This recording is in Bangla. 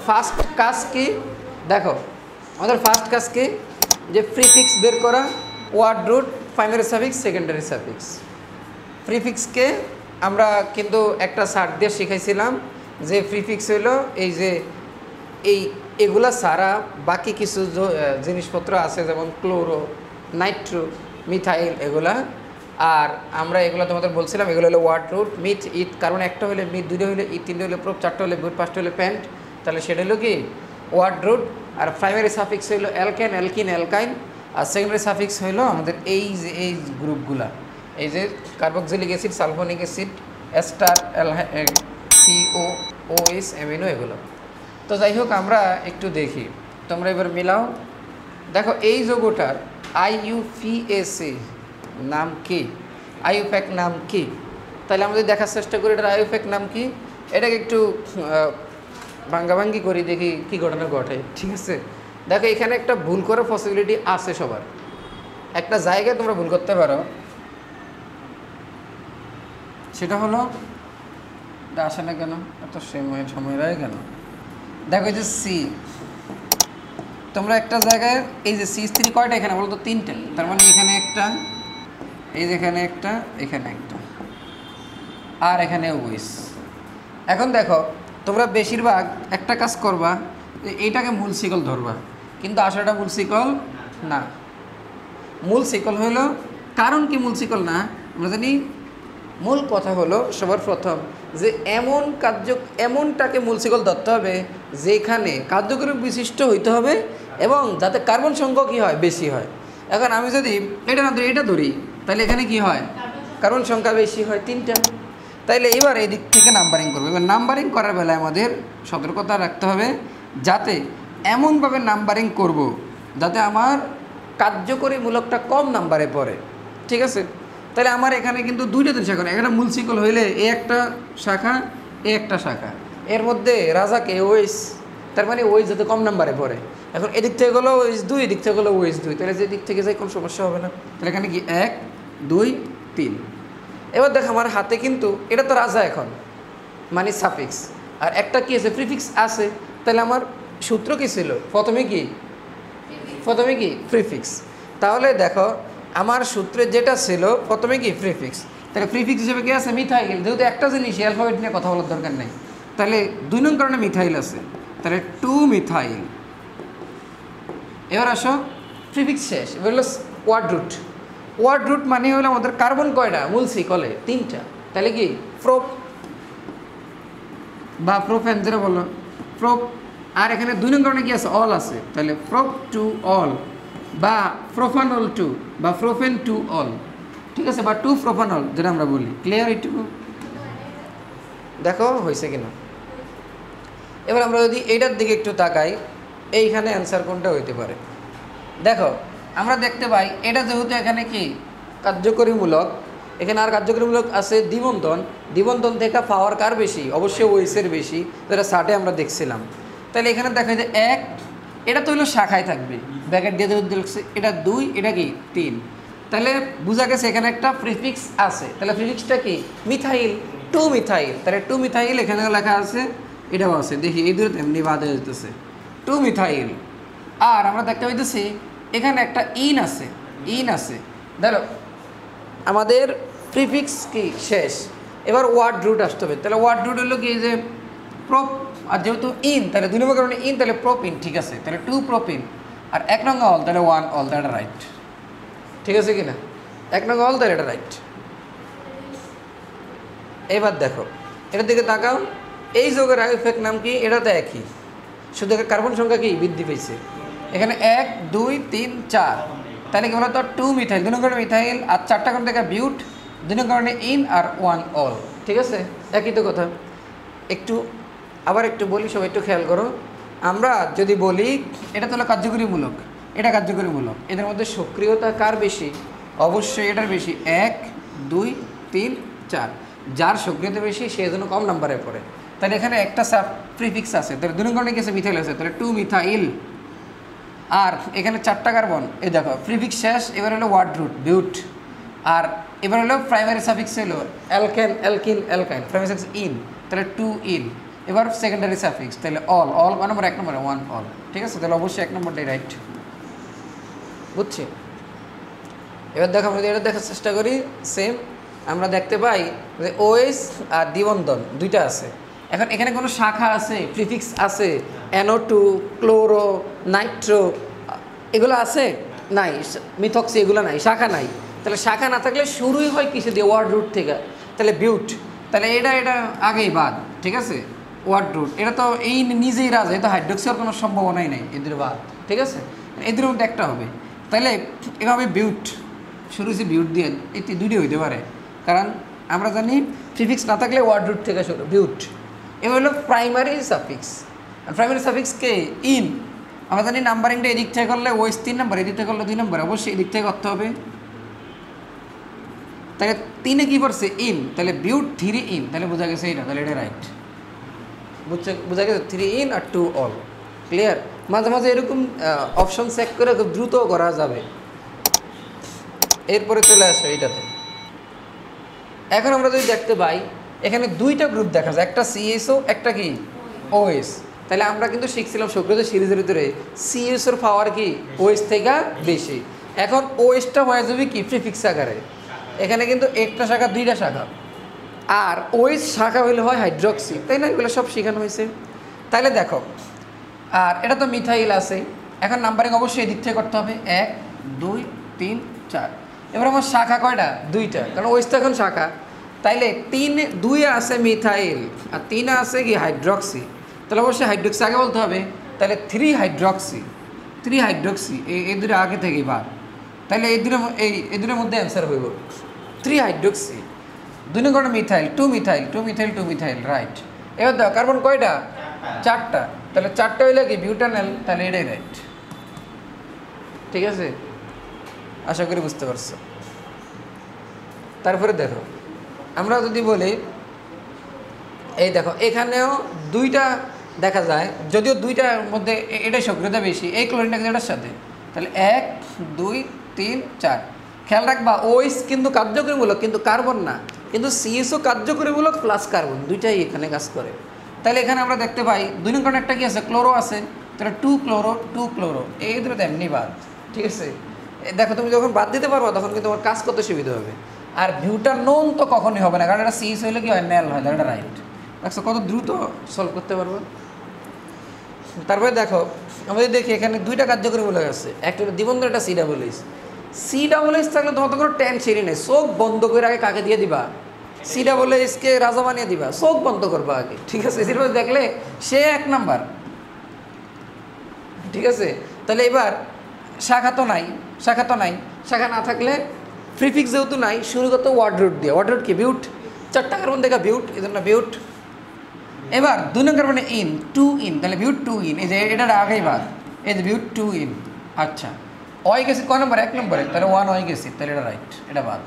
ফার্স্ট কাজ কি দেখো, আমাদের ফার্স্ট কাজ কি যে প্রিফিক্স বের করা, word root, primary suffix, secondary suffix. প্রিফিক্সকে আমরা কিন্তু একটা সার্ট দিয়ে শিখাইছিলাম যে প্রিফিক্স হলো এই যে এগুলা ছাড়া বাকি কিছু জিনিসপত্র আছে, যেমন ক্লোরো, নাইট্রো, মিথাইল এগুলা। আর আমরা এগুলো তোমাদের বলছিলাম এগুলো হলো ওয়ার্ড রুট, মিথ, ইথ, কারণ একটা হলে মিথ, দুটো হলে ইথ, তিনটে হলে প্রোপ, চারটে হলে বুট, পাঁচটা হলে প্যান্ট, তাহলে সেটা হলো কি ওয়ার্ড রুট। আর প্রাইমারি সাফিক্স হইলো অ্যালকেন, অ্যালকিন, অ্যালকাইন। আর সেকেন্ডারি সাফিক্স হইলো আমাদের এই যে এই গ্রুপগুলা, এই যে carboxylic acid, sulfonic acid, ester, CO, OH, amino এগুলো। তো যাই হোক আমরা একটু দেখি, তোমরা এবার মিলাও। দেখো এই যৌগটার IUPAC নাম কি, IUPAC নাম কি, তাহলে আমাদের দেখার চেষ্টা করি এটার IUPAC নাম কি। এটাকে একটু ভাঙ্গাভাঙ্গি করি, দেখি কি ঘটনা ঘটে, ঠিক আছে। দেখো এখানে একটা ভুল করার পসিবিলিটি আছে সবার, একটা জায়গায় তোমরা ভুল করতে পারো, সেটা হলো আসে না কেন এত সময় লাগে কেন। দেখো এই যে সি, তোমরা একটা জায়গায় এই যে C3 কয়টা এখানে বলো তো, তিনটে, তার মানে এখানে একটা, এই যে এখানে একটা, এখানে একটা, আর এখানে ওইস। এখন দেখো তোমরা বেশিরভাগ একটা কাজ করবা, এইটাকে মূল শিকল ধরবা, কিন্তু আসলে মূল শিকল না। মূল শিকল হলো, কারণ কি মূল শিকল না আমরা জানি, মূল কথা হলো সবার প্রথম যে এমনটাকে মূল শিকল ধরতে হবে যেখানে কার্যকরী বিশিষ্ট হইতে হবে এবং যাতে কার্বন সংখ্যা কী হয়, বেশি হয়। এখন আমি যদি এটা না ধরি, এটা ধরি, তাহলে এখানে কি হয়, কার্বন সংখ্যা বেশি হয়, 3টা। তাইলে এবার এই দিক থেকে নাম্বারিং করবো। এবার নাম্বারিং করার বেলায় আমাদের সতর্কতা রাখতে হবে, যাতে এমনভাবে নাম্বারিং করব যাতে আমার কার্যকরীমূলকটা কম নাম্বারে পড়ে, ঠিক আছে। তাহলে আমার এখানে কিন্তু দুইটা তিন শাখা, এখানে মূল শিকল হইলে এ একটা শাখা, এ একটা শাখা, এর মধ্যে রাজাকে ওয়েস, তার মানে ওয়েস যাতে কম নাম্বারে পড়ে। এখন এদিক থেকে গেলো ওয়েস 2, এদিক থেকে গেলো ওয়েস 2, তাহলে যে দিক থেকে যাই কোনো সমস্যা হবে না। তাহলে এখানে কি 1, 2, 3। এবার দেখো আমার হাতে কিন্তু এটা তো রাজা এখন মানে সাফিক্স, আর একটা কি আছে প্রিফিক্স আছে, তাহলে আমার সূত্র কি ছিল, প্রথমে কি প্রিফিক্স। তাহলে দেখো আমার সূত্রে যেটা ছিল প্রথমে কি প্রিফিক্স, তাহলে প্রিফিক্স হিসেবে কি আছে, মিথাইল। যেহেতু একটা জিনিস অ্যালফাবেট নিয়ে কথা বলার দরকার নেই, তাহলে 2 নং কারণে মিথাইল আছে, তাহলে 2 মিথাইল। এবার আসো প্রিফিক্স শেষ, এবার হলো ওয়ার্ড রুট। ওয়ার্ড রুট মানে হলো আমাদের কার্বন কয়টা মূল শিকলে, 3টা, তাহলে কি প্রোপ বা প্রোপেন যেটা বললো প্রোপ। আর এখানে 2 নং কারণে কি আছে, অল আছে, তাহলে প্রোপ টু অল বা প্রোপানল টু বা প্রোপেন টু অল, ঠিক আছে, বা 2 প্রোপানল যেটা আমরা বলি। ক্লিয়ার এইটুকু? দেখো হয়েছে কিনা। এবার আমরা যদি এইটার দিকে একটু তাকাই, এইখানে অ্যান্সার কোনটা হইতে পারে। দেখো আমরা দেখতে পাই এটা যেহেতু এখানে কি কার্যকরীমূলক, এখানে আর কার্যকরীমূলক আছে দ্বিবন্ধন, দ্বিবন্ধন থেকে পাওয়ার কার বেশি, অবশ্যই ওয়েসের বেশি, যেটা সাটে আমরা দেখছিলাম। তাহলে এখানে দেখা যায় 1, এটা তো হলো শাখায় থাকবে, ব্র্যাকেট দিয়ে দেখছি, এটা 2, এটা কি 3, তাহলে বোঝা গেছে এখানে একটা প্রিফিক্স আছে। তাহলে প্রিফিক্সটা কি মিথাইল, 2 মিথাইল, তাহলে 2 মিথাইল এখানে লেখা আছে, এটাও আছে, দেখি এই দূরে এমনি বাদ হয়ে যেতেছে 2 মিথাইল। আর আমরা দেখতে পাইতেছি এখানে একটা ইন আছে, দেখো আমাদের প্রিফিক্স কি শেষ, এবার ওয়ার্ড রুট আসতে হবে। তাহলে ওয়ার্ড রুট হলো কি যে প্রোপ, আর যেহেতু ইন তাহলে 2 নম্বর কারণে ইন, তাহলে প্রোপিন, ঠিক আছে, তাহলে 2 প্রোপিন। আর 1 নং অল, তাহলে 1 অল, তাহলে রাইট, ঠিক আছে কিনা, 1 নং অল, তাহলে এটা রাইট। এবার দেখো এটার দিকে তাকাও, এই যৌগের IUPAC নাম কি, এটা তো একই, শুধু কার্বন সংখ্যা কি বৃদ্ধি পেয়েছে। এখানে 1, 2, 3, 4, তাহলে কি বলতো 2 মিথাইল, 2 নং কারণে মিথাইল, আর 4টা কারণ থেকে বিউট, 2 নং কারণে ইন, আর 1 অল, ঠিক আছে, একই তো কথা। একটু আবার একটু বলি, সবাই একটু খেয়াল করো। আমরা যদি বলি এটা তো হলো কার্যকরীমূলক, এটা কার্যকরীমূলক, এদের মধ্যে সক্রিয়তা কার বেশি, অবশ্যই এটার বেশি। 1, 2, 3, 4, যার সক্রিয়তা বেশি সে যেন কম নাম্বারে পড়ে। তাহলে এখানে একটা প্রিফিক্স আছে, তাহলে 2 নং কারণে গেছে মিথাইল আছে, তাহলে 2 মিথাইল। আর এখানে 4টা কার্বন, এই দেখো প্রিফিক্স শেষ, এবার হলো ওয়ার্ড রুট বিউট। আর এবার হলো প্রাইমারি সাফিক্স হলো alkane, alkene, অ্যালকাইন, primary suffix in, তাহলে 2 ইন। এবার সেকেন্ডারি সাফিক্স, তাহলে অল, অল কয় নম্বর? 1 নম্বরে, 1 অল। ঠিক আছে, তাহলে অবশ্যই 1 নম্বরটাই রাইট। বুঝছি? এবার দেখো আমরা এটা দেখার চেষ্টা করি। সেম আমরা দেখতে পাই যে ওএস আর দ্বিবন্ধন দুইটা আছে। এখন এখানে কোনো শাখা আছে, প্রিফিক্স আছে, NO2, ক্লোরো, নাইট্রো, এগুলো আছে? নাই। মিথক্সি এগুলো নাই, শাখা নাই। তাহলে শাখা না থাকলে শুরুই হয় কিসে দিয়ে? ওয়ার্ড রুট থেকে। তাহলে বিউট, তাহলে এটা আগেই বাদ। ঠিক আছে, ওয়ার্ড রুট এটা তো এই নিজেই রাজ, এটা হাইড্রোক্সির কোনো সম্ভাবনাই নেই, এদের বাদ। ঠিক আছে, এদের মধ্যে একটা হবে। তাহলে এভাবে বিউট শুরু হয়েছে বিউট দিয়ে, এটি দুইটি হইতে পারে, কারণ আমরা জানি প্রিফিক্স না থাকলে ওয়ার্ড রুট থেকে শুরু বিউট। এ হলো প্রাইমারি সাফিক্স। আর প্রাইমারি সাফিক্স কে? ইন। আমরা জানি নাম্বারিংটা এদিক থেকে করলে ওয়েস 3 নম্বর, এদিক থেকে করলে 2 নম্বর, অবশ্যই এদিক থেকে করতে হবে। তাহলে 3-এ কী পড়ছে? ইন। তাহলে বিউট 3 ইন, তাহলে বোঝা গেছে এটা, তাহলে এটা রাইট। বোঝা গেছে 3 ইন আর 2 অল। ক্লিয়ার? মাঝে মাঝে এরকম অপশন চেক করে খুব দ্রুত করা যাবে। এরপরে চলে আসো এইটাতে। এখন আমরা যদি দেখতে পাই এখানে দুইটা গ্রুপ দেখা যায়, একটা সিএসও, একটা কি ওএস। তাহলে আমরা কিন্তু শিখছিলাম সক্রিয় সিরিজের ভিতরে সিএসওর পাওয়ার কি ওএস থেকে বেশি। এখন ওএসটা হয়ে যাবে কি প্রিফিক্স আকারে। এখানে কিন্তু একটা শাখা, দুইটা শাখা, আর ওএস শাখা হইলে হয় হাইড্রক্সি, তাই না? এগুলো সব শেখানো হয়েছে। তাহলে দেখো, আর এটা তো মিথাইল আছে। এখন নাম্বারিং অবশ্যই এদিক থেকে করতে হবে, 1 2 3 4। এবার আমার শাখা কয়টা? 2টা, কারণ ওএস তো এখন শাখা। তাইলে 2 আছে মিথাইল আর 3 আছে কি হাইড্রক্সি, তাহলে অবশ্যই হাইড্রক্সি আগে বলতে হবে। তাহলে 3 হাইড্রক্সি, 3 হাইড্রক্সি, এই দুটো আগে থেকেই বাদ। তাহলে এই দুটোর মধ্যে অ্যান্সার হইব 3 হাইড্রক্সি। 2 নম্বর methyl, 2 methyl, 2 methyl, 2 methyl, right. এবার দাও কার্বন কয়টা? 4টা। তাহলে 4টা হইলে কি বিউটানেল, তাহলে এটাই রাইট। ঠিক আছে, আশা করি বুঝতে পারছো। তারপরে দেখো আমরা যদি বলি, এই দেখো এখানেও 2টা দেখা যায়, যদিও 2টার মধ্যে এটাই সক্রিয়তা বেশি, এই ক্লোরিনটা কিন্তু এটার সাথে। তাহলে 1 2 3 4। খেয়াল রাখবা ওএস কিন্তু কার্যকরীমূলক, কিন্তু কার্বন না। কিন্তু সিএসও কার্যকরীমূলক প্লাস কার্বন, দুইটাই এখানে কাজ করে। তাহলে এখানে আমরা দেখতে পাই 2 নম্বর একটা কি আছে? ক্লোরো আছে। তাহলে 2 ক্লোরো, 2 ক্লোরো, এই দুটো এমনি বাদ। ঠিক আছে, দেখো তুমি যখন বাদ দিতে পারবো তখন কিন্তু তোমার কাজ করতে সুবিধা হবে। আর বিউটানোন তো কখনই হবে না, কারণ এটা সিএস হইলে কি হয়? নেল হয়, তাহলে এটা রাইট। দেখছো কত দ্রুত সলভ করতে পারবো। তারপরে দেখো আমাদের দেখি এখানে 2টা কার্যকরীমূলক আছে, একটা দ্বিবন্ধন, একটা C double H. C double H থাকলে তোমার তো কোনো টেনশনই নেই, চোখ বন্ধ করে আগে কাকে দিয়ে দিবা? সি ডাবল এইচকে রাজা বানিয়ে দিবা, চোখ বন্ধ করবা আগে। ঠিক আছে, এর দেখলে সে 1 নাম্বার। ঠিক আছে, তাহলে এবার শাখা তো নাই, শাখা তো নাই। শাখা না থাকলে প্রিফিক্স যেহেতু নাই, শুরু করতে ওয়ার্ড রুট দিয়ে। ওয়ার্ড রুট কি? বিউট। 4টা কার্বন দেখা বিউট, এই জন্য বিউট। এবার 2 নম্বর মানে ইন, 2 ইন, তাহলে বিউট 2 ইন, এই যে এটা আগেই বাদ, এই যে বিউট 2 ইন। আচ্ছা, অয়েক অ্যাসিড কয় নম্বর? 1 নম্বরে, তাহলে 1 অয়েক অ্যাসিড, তাহলে এটা রাইট, এটা বাদ।